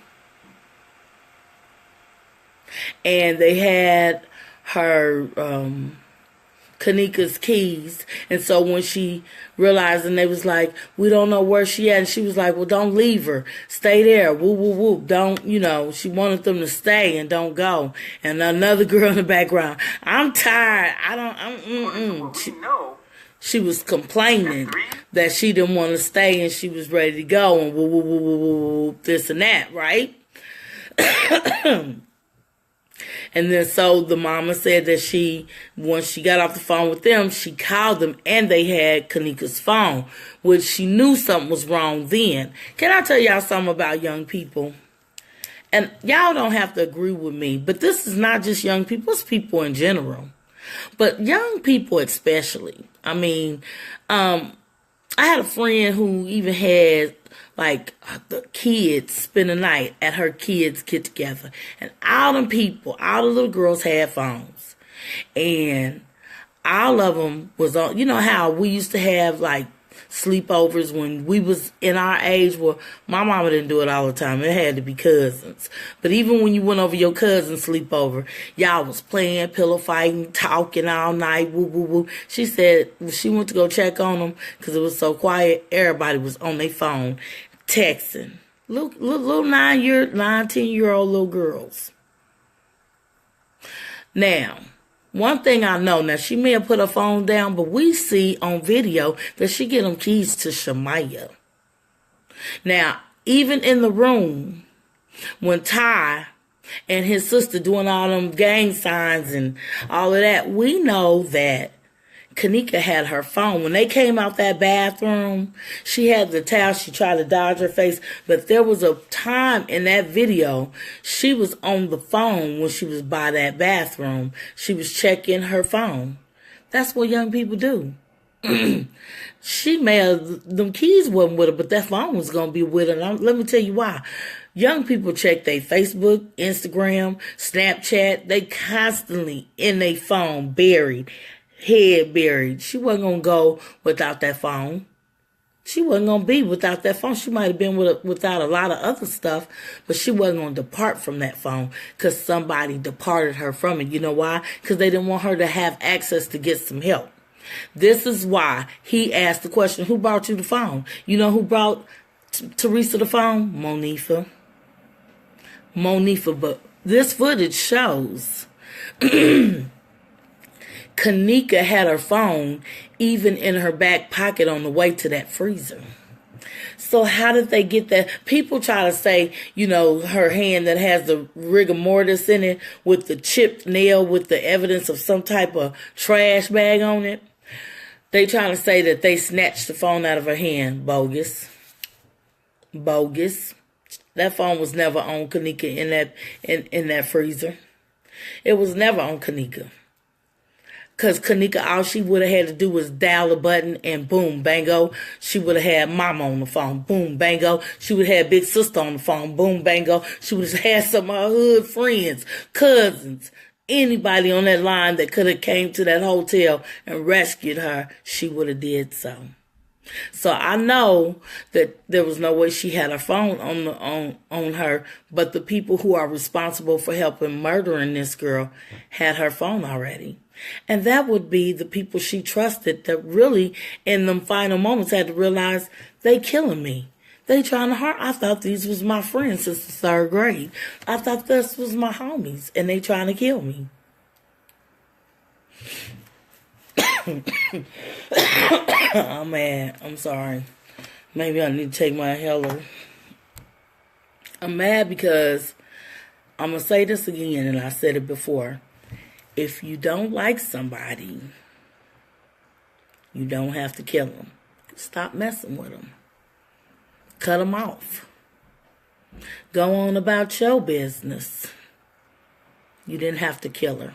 And they had her Kenneka's keys. And so when she realized, and they was like, we don't know where she at. And she was like, well, don't leave her. Stay there. Woo, woo, woo. Don't, she wanted them to stay and don't go. And another girl in the background, I'm tired. She was complaining that she didn't want to stay and she was ready to go and woo, woo, woo, woo, woo, this and that, right? And then so the mama said that once she got off the phone with them, she called them and they had Kenneka's phone, which she knew something was wrong then. Can I tell y'all something about young people? And y'all don't have to agree with me, but this is not just young people, it's people in general. But young people especially. I mean, I had a friend who even had the kids spend the night at her kids' get together. And all them people, all the little girls had phones. And all of them was on, how we used to have sleepovers when we was in our age. Well, my mama didn't do it all the time. It had to be cousins. But even when you went over your cousin's sleepover, y'all was playing, pillow fighting, talking all night, woo, woo, woo. She said she went to go check on them because it was so quiet. Everybody was on their phone texting. Little 10-year-old little girls. Now, one thing I know, now she may have put her phone down, but we see on video that she get them keys to Shamaya. Now, even in the room, when Ty and his sister doing all them gang signs and all of that, we know that Kenneka had her phone. When they came out that bathroom, she had the towel. She tried to dodge her face. But there was a time in that video, she was on the phone when she was by that bathroom. She was checking her phone. That's what young people do. She may have, them keys wasn't with her, but that phone was going to be with her. And let me tell you why. Young people check their Facebook, Instagram, Snapchat. They constantly in their phone buried. Head buried. She wasn't going to go without that phone. She wasn't going to be without that phone. She might have been without a lot of other stuff, but she wasn't going to depart from that phone because somebody departed her from it. You know why? Because they didn't want her to have access to get some help. This is why he asked the question, who brought you the phone? You know who brought Teresa the phone? Monifah. But this footage shows Kenneka had her phone even in her back pocket on the way to that freezer. So how did they get that? People try to say, you know, her hand that has the rigor mortis in it with the chipped nail with the evidence of some type of trash bag on it. They trying to say that they snatched the phone out of her hand. Bogus. That phone was never on Kenneka in that freezer. It was never on Kenneka. Because Kenneka, all she would have had to do was dial a button and boom, bango. She would have had mama on the phone. Boom, bango. She would have had big sister on the phone. Boom, bango. She would have had some of her hood friends, cousins, anybody on that line that could have came to that hotel and rescued her. She would have did so. So I know that there was no way she had her phone on her, but the people who are responsible for helping murdering this girl had her phone already. And that would be the people she trusted that really in them final moments had to realize they killing me. They trying to harm. I thought these was my friends since the 3rd grade. I thought this was my homies and they trying to kill me. I'm mad. I'm sorry. Maybe I need to take my inhaler. I'm mad because I'm going to say this again, and I said it before. If you don't like somebody, you don't have to kill them. Stop messing with them. Cut them off. Go on about your business. You didn't have to kill her.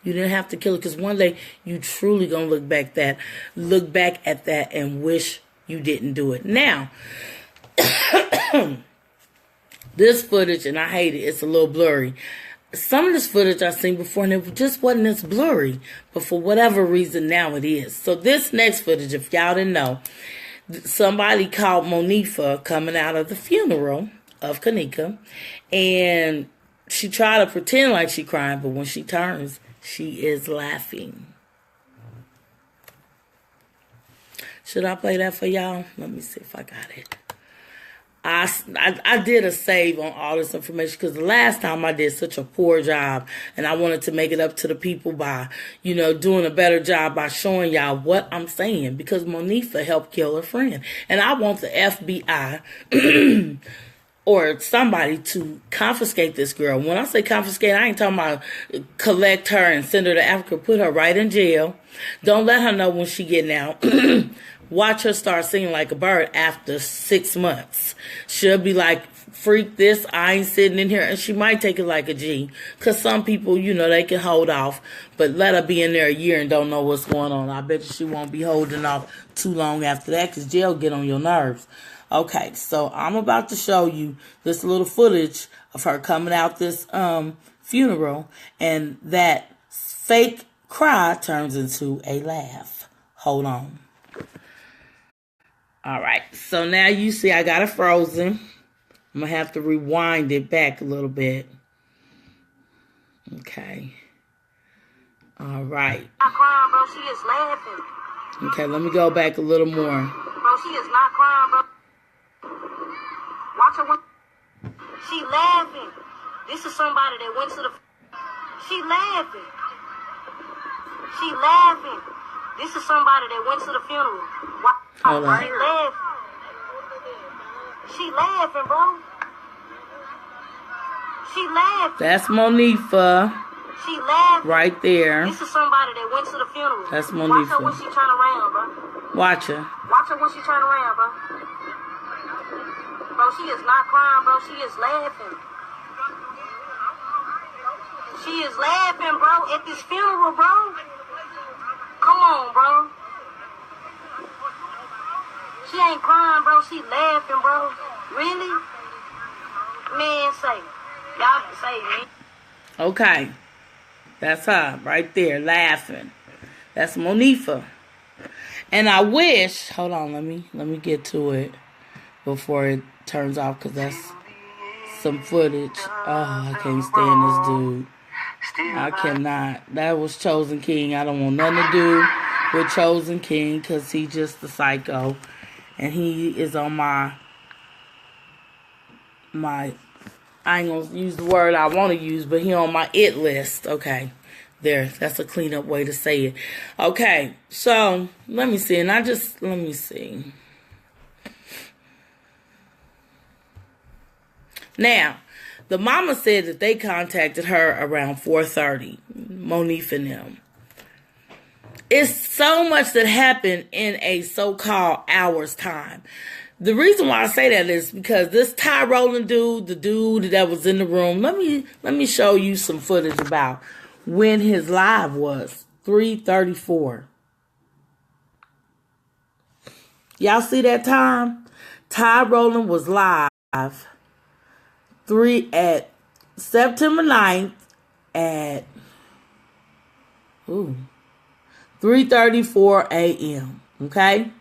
You didn't have to kill her because one day you truly gonna look back at that and wish you didn't do it. Now, this footage, and I hate it, it's a little blurry. Some of this footage I've seen before and it just wasn't as blurry, but for whatever reason now it is. So this next footage, if y'all didn't know, somebody called Monifah coming out of the funeral of Kenneka, and she tried to pretend like she crying, but when she turns, she is laughing. Should I play that for y'all? Let me see if I got it. I did a save on all this information because the last time I did such a poor job, and I wanted to make it up to the people by, you know, doing a better job by showing y'all what I'm saying, because Monifah helped kill her friend. And I want the FBI or somebody to confiscate this girl. When I say confiscate, I ain't talking about collect her and send her to Africa, put her right in jail. Don't let her know when she getting out. Watch her start singing like a bird after 6 months. She'll be like, freak this, I ain't sitting in here. And she might take it like a G. Because some people, you know, they can hold off. But let her be in there a year and don't know what's going on. I bet you she won't be holding off too long after that because jail get on your nerves. Okay, so I'm about to show you this little footage of her coming out this funeral. And that fake cry turns into a laugh. Hold on. All right, so now you see I got it frozen. I'm going to have to rewind it back a little bit. Okay. All right. Not crying, bro. She is laughing. Okay, let me go back a little more. Bro, she is not crying, bro. Watch her. She laughing. This is somebody that went to the... She laughing. She laughing. This is somebody that went to the funeral. Hold on. She laughing. She laughing, bro. She laughing. That's Monifah. She laughing. Right there. This is somebody that went to the funeral. That's Watch her when Monifah. she turn around, bro. Watch her. Watch her when she turn around, bro. Bro, she is not crying, bro. She is laughing. She is laughing, bro, at this funeral, bro. Come on, bro. She ain't crying, bro. She laughing, bro. Really? Man, say. Y'all can say me. Okay. That's her right there laughing. That's Monifah. And I wish, hold on, let me get to it before it turns off because that's some footage. Oh, I can't stand this dude. I cannot. That was Chosen King. I don't want nothing to do with Chosen King because he just a psycho. And he is on my, I ain't going to use the word I want to use, but he on my it list. Okay. There. That's a clean-up way to say it. Okay. So, let me see. And let me see. Now, the mama said that they contacted her around 4:30, Monifah and them. It's so much that happened in a so-called hour's time. The reason why I say that is because this Ty Rowland dude, the dude that was in the room, let me show you some footage about when his live was, 3:34. Y'all see that time? Ty Rowland was live at September 9th at 3:34 a.m. Okay?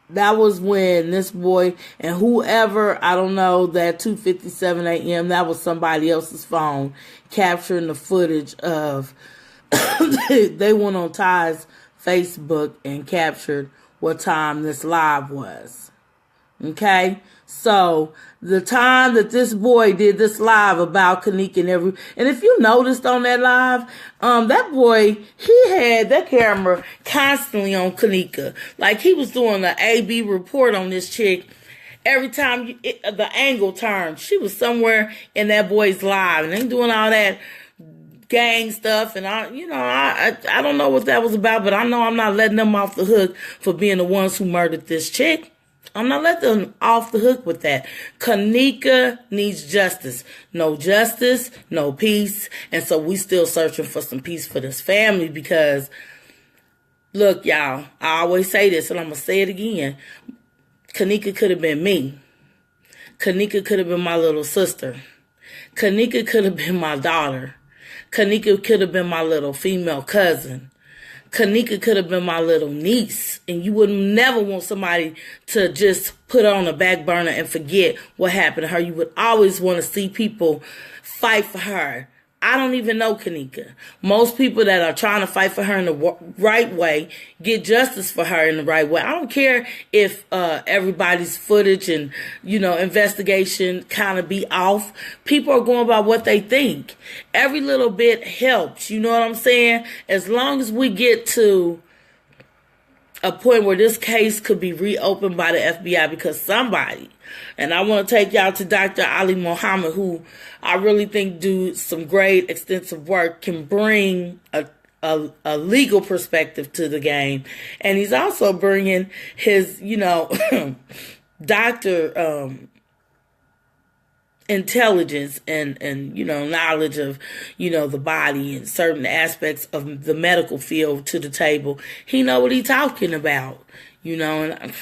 That was when this boy and whoever, I don't know, that 2:57 a.m., that was somebody else's phone capturing the footage of, they went on Ty's Facebook and captured what time this live was. Okay? So, the time that this boy did this live about Kenneka and if you noticed on that live, that boy, he had that camera constantly on Kenneka. Like he was doing an A-B report on this chick. Every time the angle turned, she was somewhere in that boy's live. And they doing all that gang stuff. And I don't know what that was about, but I know I'm not letting them off the hook for being the ones who murdered this chick. I'm not letting them off the hook with that. Kenneka needs justice. No justice, no peace. And so we still searching for some peace for this family because, look, y'all, I always say this and I'm going to say it again. Kenneka could have been me. Kenneka could have been my little sister. Kenneka could have been my daughter. Kenneka could have been my little female cousin. Kenneka could have been my little niece, and you would never want somebody to just put her on a back burner and forget what happened to her. You would always want to see people fight for her. I don't even know Kenneka. Most people that are trying to fight for her in the right way get justice for her in the right way. I don't care if everybody's footage and, investigation kind of be off. People are going by what they think. Every little bit helps. You know what I'm saying? As long as we get to a point where this case could be reopened by the FBI because somebody, and I want to take y'all to Dr. Ali Muhammad, who I really think do some great extensive work, can bring a legal perspective to the game. And he's also bringing his, doctor intelligence and knowledge of, the body and certain aspects of the medical field to the table. He know what he's talking about, and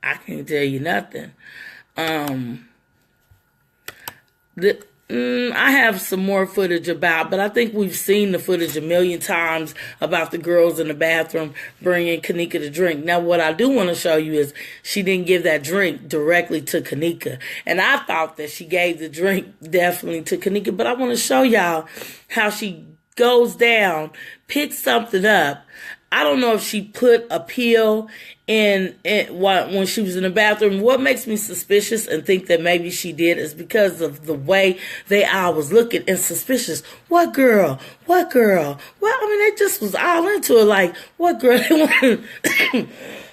I can't tell you nothing. I have some more footage but I think we've seen the footage a million times about the girls in the bathroom bringing Kenneka to drink. Now, what I do want to show you is she didn't give that drink directly to Kenneka. And I thought that she gave the drink definitely to Kenneka, but I want to show y'all how she goes down, picks something up. I don't know if she put a pill in when she was in the bathroom. What makes me suspicious and think that maybe she did is because of the way they all was looking and suspicious. What girl? What girl? Well, they just was all into it. Like, what girl?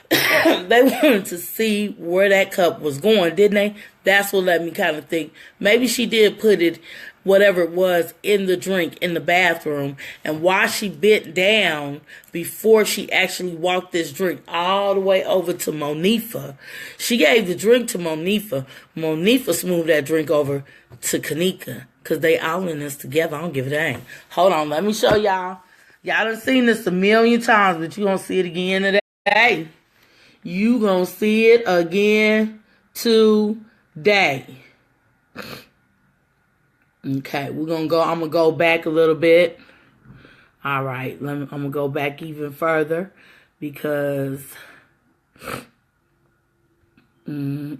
They wanted to see where that cup was going, didn't they? That's what let me kind of think maybe she did put it, whatever it was, in the drink in the bathroom. And while she bent down before she actually walked this drink all the way over to Monifah, she gave the drink to Monifah. Monifah smoothed that drink over to Kenneka because they all in this together. I don't give a dang. Hold on, let me show y'all. Y'all done seen this a million times, but you gonna see it again today. You gonna see it again today. Okay, I'm gonna go back a little bit. All right, I'm gonna go back even further because I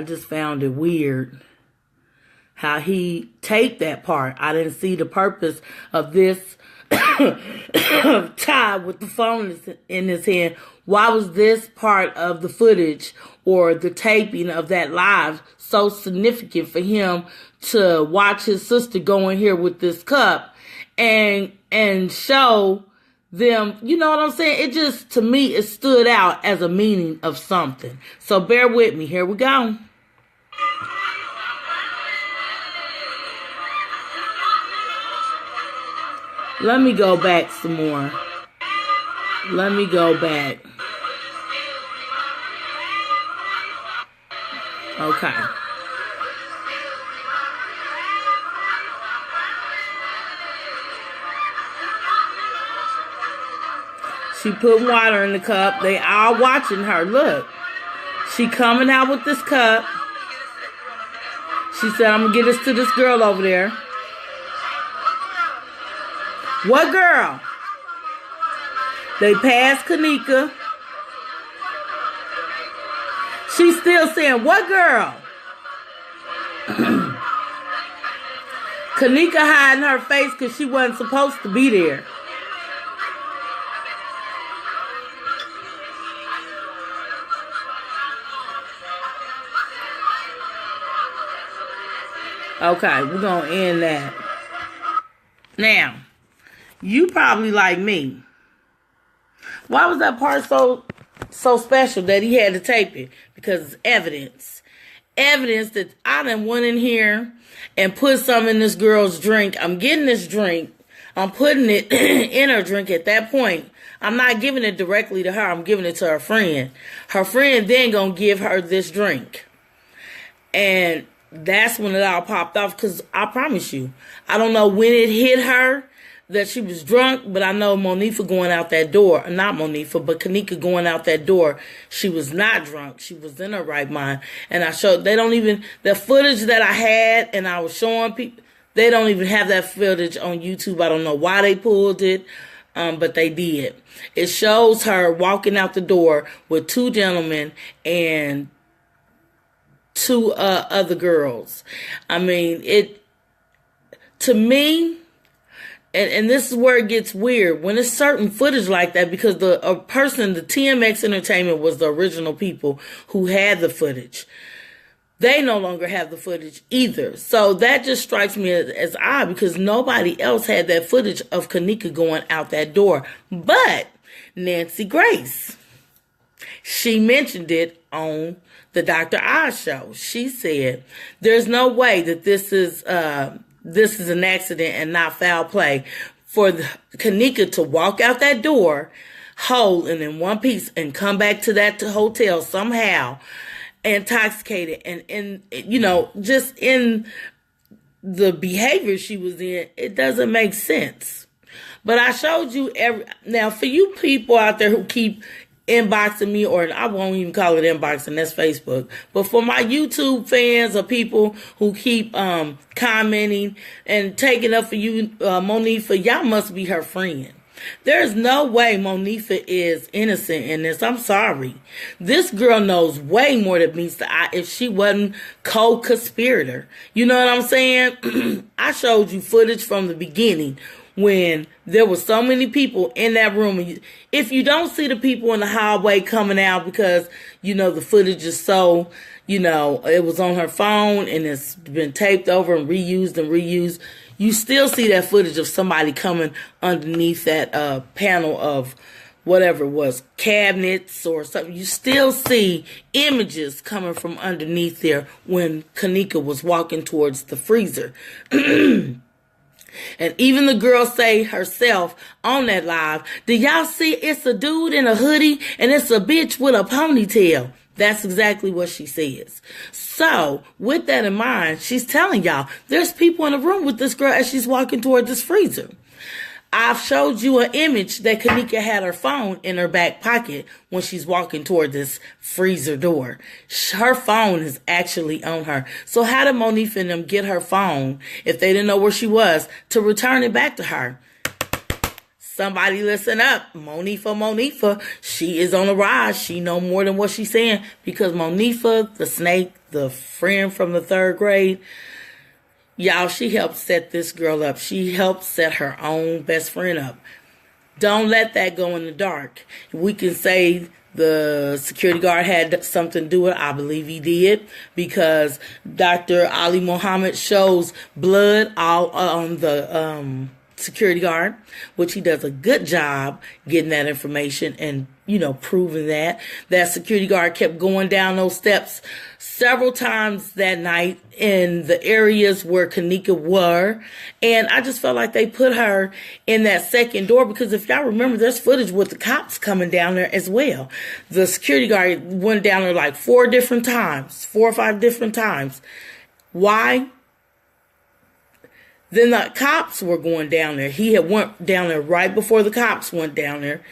just found it weird how he taped that part. I didn't see the purpose of this Ty with the phone in his hand. Why was this part of the footage or the taping of that live so significant for him to watch his sister go in here with this cup and show them, you know what I'm saying? It just, to me, it stood out as a meaning of something. So bear with me. Here we go. Let me go back some more. Let me go back. Okay. She put water in the cup. They all watching her. Look. She coming out with this cup. She said, I'm going to get this to this girl over there. What girl? They passed Kenneka. She's still saying, what girl? Kenneka hiding her face because she wasn't supposed to be there. Okay, we're going to end that. Now, you probably like me. Why was that part so special that he had to tape it? Because it's evidence. Evidence that I done went in here and put some in this girl's drink. I'm getting this drink. I'm putting it in her drink at that point. I'm not giving it directly to her. I'm giving it to her friend. Her friend then gonna give her this drink. And that's when it all popped off, because I promise you, I don't know when it hit her that she was drunk, but I know Monifah going out that door, not Monifah, but Kenneka going out that door, she was not drunk. She was in her right mind. And I showed, they don't even, the footage that I had and I was showing people, they don't even have that footage on YouTube. I don't know why they pulled it, but they did. It shows her walking out the door with two gentlemen and two other girls. I mean, it, to me, and this is where it gets weird, when it's certain footage like that, because the TMX Entertainment was the original people who had the footage. They no longer have the footage either. So that just strikes me as odd, because nobody else had that footage of Kenneka going out that door. But Nancy Grace, she mentioned it on the Dr. Oz show. She said, there's no way that this is an accident and not foul play for Kenneka to walk out that door whole and in one piece and come back to that hotel somehow intoxicated and you know, just in the behavior she was in. It doesn't make sense. But I showed you now, for you people out there who keep inboxing me, or I won't even call it inboxing, that's Facebook. But for my YouTube fans or people who keep commenting and taking up for you, Monifah, y'all must be her friend. There's no way Monifah is innocent in this. I'm sorry. This girl knows way more than meets the eye if she wasn't co-conspirator. You know what I'm saying? I showed you footage from the beginning when there were so many people in that room. If you don't see the people in the hallway coming out because, you know, the footage is so, you know, it was on her phone and it's been taped over and reused, you still see that footage of somebody coming underneath that panel of whatever it was, cabinets or something. You still see images coming from underneath there when Kenneka was walking towards the freezer. And even the girl say herself on that live, did y'all see it's a dude in a hoodie and it's a bitch with a ponytail? That's exactly what she says. So, with that in mind, she's telling y'all, there's people in the room with this girl as she's walking toward this freezer. I've showed you an image that Kenneka had her phone in her back pocket when she's walking toward this freezer door. Her phone is actually on her. So how did Monifah and them get her phone, if they didn't know where she was, to return it back to her? Somebody listen up. Monifah, she is on the rise. She know more than what she's saying, because Monifah the Snake, the friend from the 3rd grade, Y'all, she helped set this girl up. She helped set her own best friend up. Don't let that go in the dark. We can say the security guard had something to do with it. I believe he did, because Dr. Ali Muhammad shows blood all on the security guard, which he does a good job getting that information and, proving that. That security guard kept going down those steps several times that night in the areas where Kenneka were. And I just felt like they put her in that second door, because if y'all remember, there's footage with the cops coming down there as well. The security guard went down there like 4 or 5 different times. Why? Then the cops were going down there. He had went down there right before the cops went down there.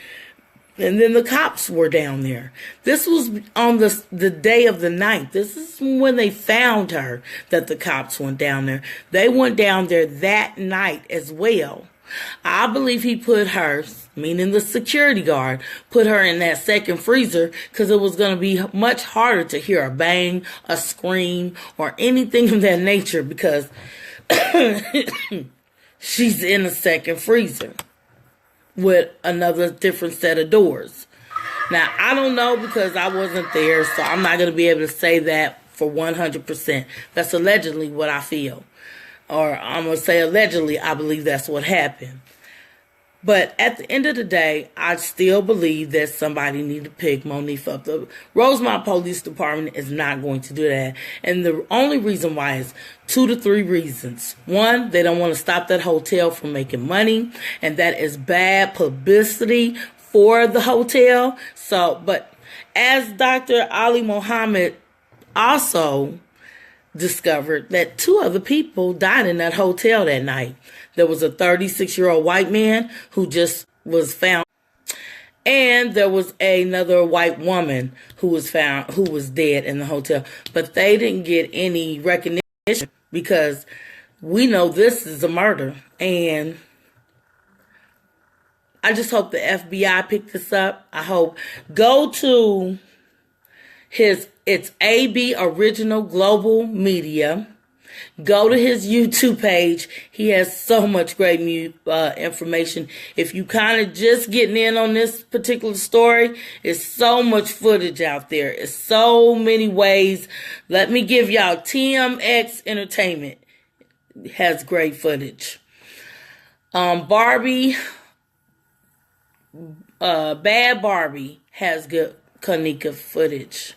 And then the cops were down there. This was on the day of the night. This is when they found her, that the cops went down there. They went down there that night as well. I believe he put her, meaning the security guard, put her in that second freezer because it was going to be much harder to hear a bang, a scream, or anything of that nature, because she's in a second freezer with another different set of doors. Now, I don't know, because I wasn't there, so I'm not going to be able to say that for 100%. That's allegedly what I feel. Or I'm going to say allegedly, I believe that's what happened. But at the end of the day, I still believe that somebody need to pick Monifah up. The Rosemont Police Department is not going to do that. And the only reason why is 2 to 3 reasons. 1, they don't want to stop that hotel from making money. And that is bad publicity for the hotel. So, but as Dr. Ali Muhammad also discovered, that 2 other people died in that hotel that night. There was a 36-year-old white man who just was found, and there was another white woman who was found, who was dead in the hotel. But they didn't get any recognition, because we know this is a murder. And I just hope the FBI picked this up. I hope. Go to it's AB Original Global Media. Go to his YouTube page. He has so much great information. If you kind of just getting in on this particular story, it's so much footage out there. It's so many ways. Let me give y'all TMX Entertainment. It has great footage. Barbie, Bad Barbie has good Kenneka footage.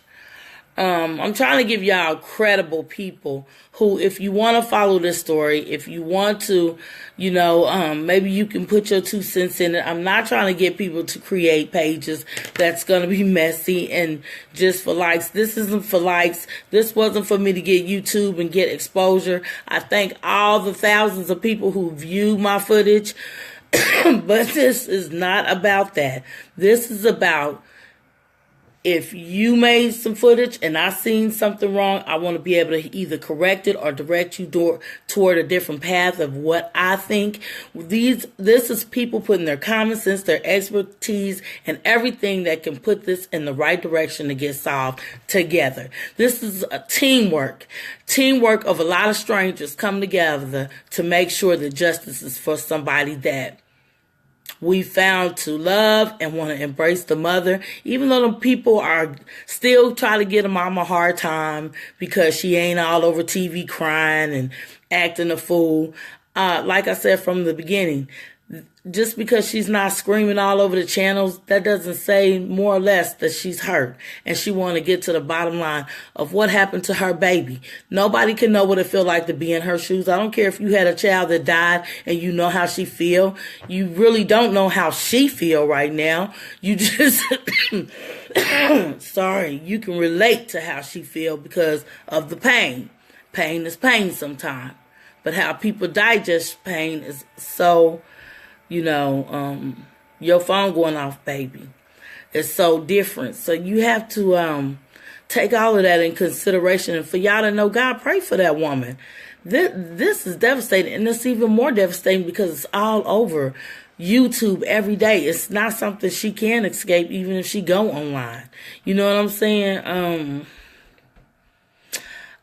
I'm trying to give y'all credible people who, if you want to follow this story, if you want to, maybe you can put your 2 cents in it. I'm not trying to get people to create pages that's going to be messy and just for likes. This isn't for likes. This wasn't for me to get YouTube and get exposure. I thank all the thousands of people who view my footage, but this is not about that. This is about, if you made some footage and I seen something wrong, I want to be able to either correct it or direct you toward a different path of what I think. This is people putting their common sense, their expertise, and everything that can put this in the right direction to get solved together. This is a teamwork of a lot of strangers come together to make sure that justice is for somebody that we found to love and want to embrace the mother, even though the people are still trying to get a mama a hard time because she ain't all over TV crying and acting a fool. Like I said from the beginning, just because she's not screaming all over the channels, that doesn't say more or less that she's hurt. And she want to get to the bottom line of what happened to her baby. Nobody can know what it feel like to be in her shoes. I don't care if you had a child that died and you know how she feel. You really don't know how she feel right now. You just, sorry, you can relate to how she feel because of the pain. Pain is pain sometimes. But how people digest pain is so, your phone going off, baby. It's so different. So you have to take all of that in consideration. And for y'all to know, God, pray for that woman. This is devastating. And it's even more devastating because it's all over YouTube every day. It's not something she can escape even if she go online. You know what I'm saying?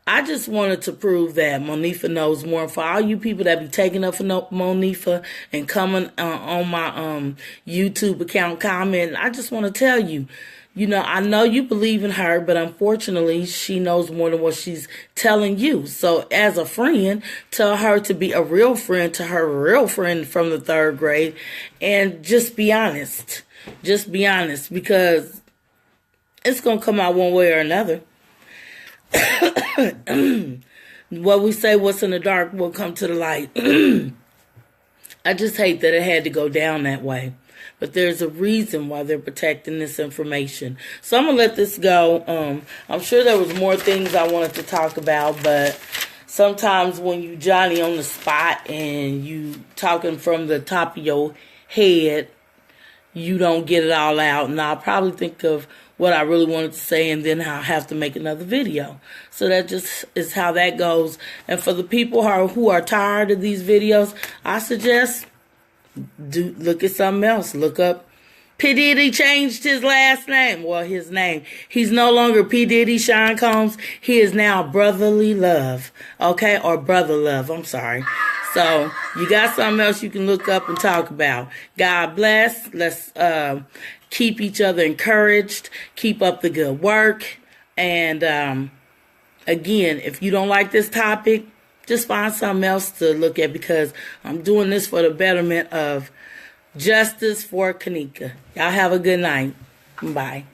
I just wanted to prove that Monifah knows more. For all you people that be taking up for Monifah and coming on my YouTube account commenting, I just want to tell you, you know, I know you believe in her, but unfortunately, she knows more than what she's telling you. So as a friend, tell her to be a real friend to her real friend from the 3rd grade and just be honest. Just be honest, because it's going to come out one way or another. What we say, what's in the dark will come to the light. I just hate that it had to go down that way. But there's a reason why they're protecting this information. So I'm going to let this go. I'm sure there was more things I wanted to talk about, but sometimes when you Johnny on the spot and you talking from the top of your head, you don't get it all out. And I'll probably think of what I really wanted to say, and then I'll have to make another video. So that just is how that goes. And for the people who are tired of these videos, I suggest look at something else. Look up P. Diddy changed his last name. Well, his name. He's no longer P. Diddy Sean Combs. He is now Brotherly Love. Okay? Or Brother Love. I'm sorry. So, you got something else you can look up and talk about. God bless. Let's keep each other encouraged. Keep up the good work. And, again, if you don't like this topic, just find something else to look at, because I'm doing this for the betterment of justice for Kenneka. Y'all have a good night. Bye.